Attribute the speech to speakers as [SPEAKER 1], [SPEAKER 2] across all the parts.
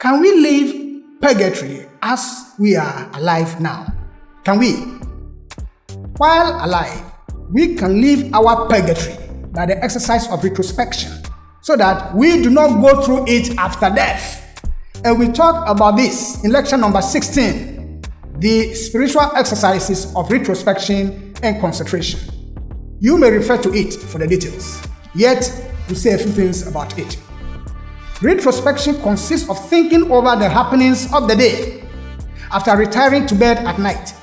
[SPEAKER 1] Can we leave purgatory as we are alive now? Can we? While alive, we can leave our purgatory by the exercise of retrospection so that we do not go through it after death. And we talk about this in lecture number 16, the spiritual exercises of retrospection and concentration. You may refer to it for the details, yet we say a few things about it. Retrospection consists of thinking over the happenings of the day after retiring to bed at night.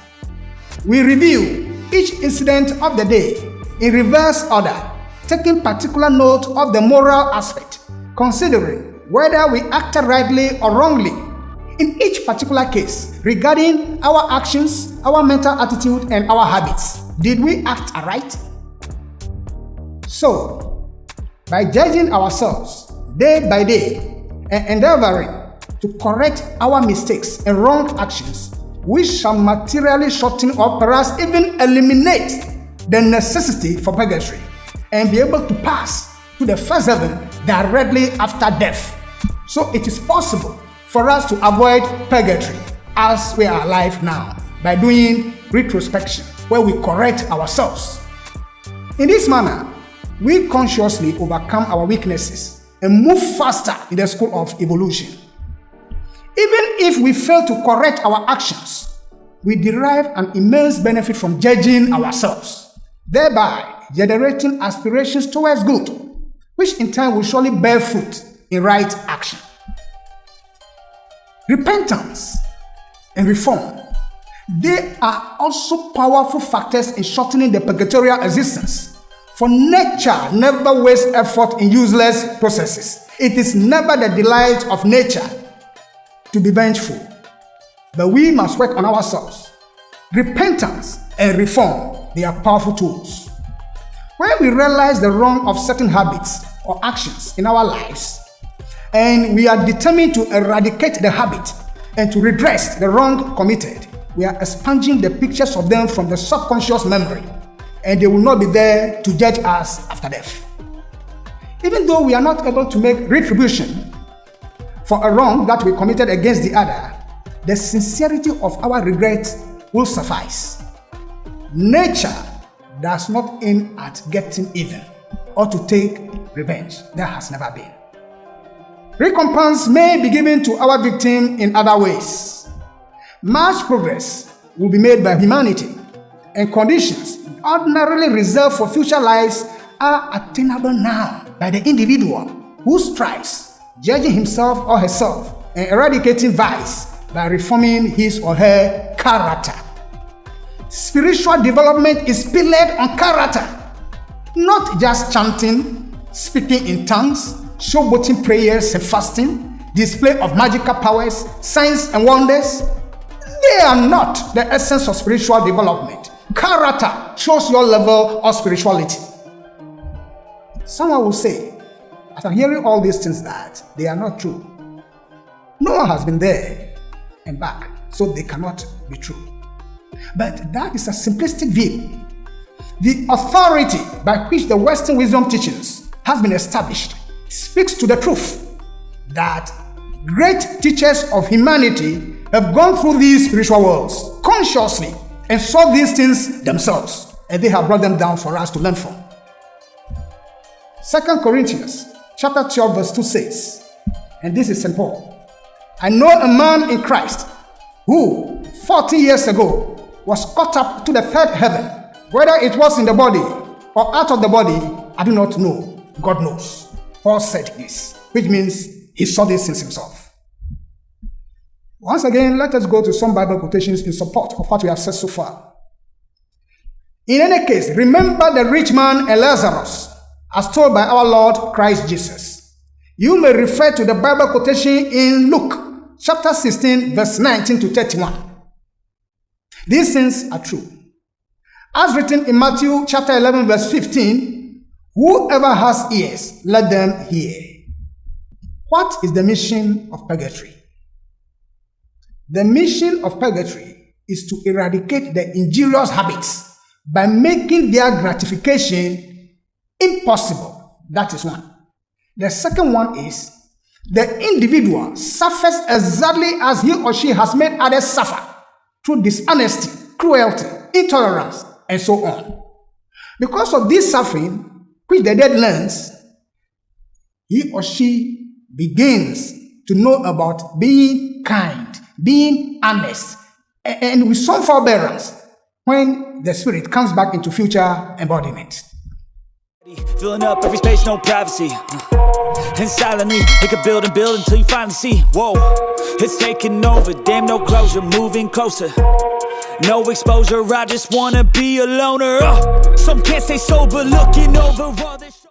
[SPEAKER 1] We review each incident of the day in reverse order, taking particular note of the moral aspect, considering whether we acted rightly or wrongly in each particular case regarding our actions, our mental attitude, and our habits. Did we act aright? So, by judging ourselves day by day and endeavoring to correct our mistakes and wrong actions, we shall materially shorten or perhaps even eliminate the necessity for purgatory and be able to pass to the first heaven directly after death. So it is possible for us to avoid purgatory as we are alive now by doing retrospection, where we correct ourselves. In this manner, we consciously overcome our weaknesses and move faster in the school of evolution. Even if we fail to correct our actions, we derive an immense benefit from judging ourselves, thereby generating aspirations towards good, which in time will surely bear fruit in right action. Repentance and reform, they are also powerful factors in shortening the purgatorial existence. For nature never wastes effort in useless processes. It is never the delight of nature to be vengeful, but we must work on ourselves. Repentance and reform, they are powerful tools. When we realize the wrong of certain habits or actions in our lives, and we are determined to eradicate the habit and to redress the wrong committed, we are expunging the pictures of them from the subconscious memory, and they will not be there to judge us after death. Even though we are not able to make retribution for a wrong that we committed against the other, the sincerity of our regret will suffice. Nature does not aim at getting even or to take revenge. That has never been. Recompense may be given to our victim in other ways. Much progress will be made by humanity, and conditions ordinarily reserved for future lives are attainable now by the individual who strives, judging himself or herself and eradicating vice by reforming his or her character. Spiritual development is pillared on character, not just chanting, speaking in tongues, showboating prayers and fasting, display of magical powers, signs and wonders. They are not the essence of spiritual development. Character shows your level of spirituality. Someone will say, after hearing all these things, that they are not true. No one has been there and back, so they cannot be true. But that is a simplistic view. The authority by which the Western wisdom teachings has been established speaks to the truth that great teachers of humanity have gone through these spiritual worlds consciously and solved these things themselves, and they have brought them down for us to learn from. 2 Corinthians chapter 12 verse 2 says, and this is St. Paul, I know a man in Christ who 40 years ago was caught up to the third heaven. Whether it was in the body or out of the body, I do not know. God knows. Paul said this, which means he saw these things himself. Once again, let us go to some Bible quotations in support of what we have said so far. In any case, remember the rich man and Lazarus, as told by our Lord Christ Jesus. You may refer to the Bible quotation in Luke chapter 16, verse 19 to 31. These things are true. As written in Matthew chapter 11, verse 15, whoever has ears, let them hear. What is the mission of purgatory? The mission of purgatory is to eradicate the injurious habits by making their gratification impossible. That is one. The second one is the individual suffers exactly as he or she has made others suffer through dishonesty, cruelty, intolerance, and so on. Because of this suffering, which the dead learns, he or she begins to know about being kind, being honest, and with some forbearance when the spirit comes back into future embodiment.
[SPEAKER 2] Filling up every space, no privacy. And silently, it could build and build until you finally see. Whoa, it's taking over, damn no closure, moving closer. No exposure, I just wanna be a loner. Some can't stay sober, looking over all this.